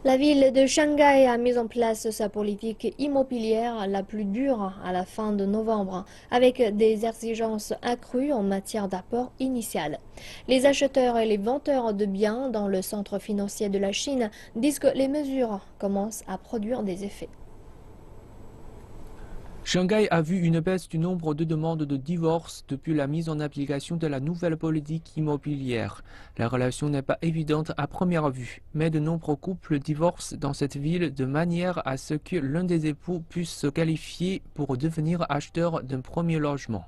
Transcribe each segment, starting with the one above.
La ville de Shanghai a mis en place sa politique immobilière la plus dure à la fin de novembre, avec des exigences accrues en matière d'apport initial. Les acheteurs et les vendeurs de biens dans le centre financier de la Chine disent que les mesures commencent à produire des effets. Shanghai a vu une baisse du nombre de demandes de divorce depuis la mise en application de la nouvelle politique immobilière. La relation n'est pas évidente à première vue, mais de nombreux couples divorcent dans cette ville de manière à ce que l'un des époux puisse se qualifier pour devenir acheteur d'un premier logement.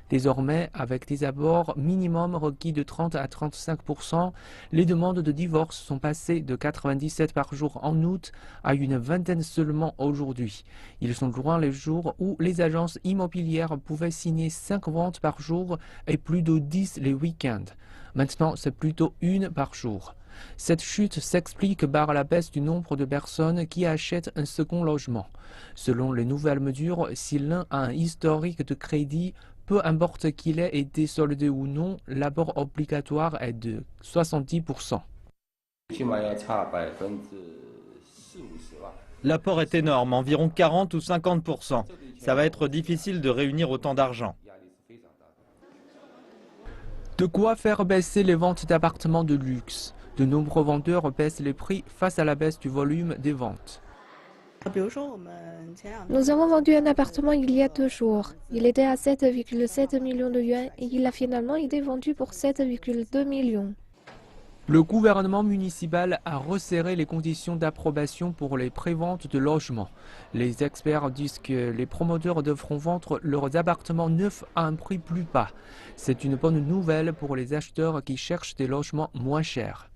Désormais, avec des abords minimum requis de 30 à 35%, les demandes de divorce sont passées de 97 par jour en août à une vingtaine seulement aujourd'hui. Ils sont loin les jours où les agences immobilières pouvaient signer 5 ventes par jour et plus de 10 les week-ends. Maintenant, c'est plutôt une par jour. Cette chute s'explique par la baisse du nombre de personnes qui achètent un second logement. Selon les nouvelles mesures, si l'un a un historique de crédit, peu importe qu'il ait été soldé ou non, l'apport obligatoire est de 70%. L'apport est énorme, environ 40 ou 50%. Ça va être difficile de réunir autant d'argent. De quoi faire baisser les ventes d'appartements de luxe. De nombreux vendeurs baissent les prix face à la baisse du volume des ventes. Nous avons vendu un appartement il y a 2 jours. Il était à 7,7 millions de yuan et il a finalement été vendu pour 7,2 millions. Le gouvernement municipal a resserré les conditions d'approbation pour les préventes de logements. Les experts disent que les promoteurs devront vendre leurs appartements neufs à un prix plus bas. C'est une bonne nouvelle pour les acheteurs qui cherchent des logements moins chers.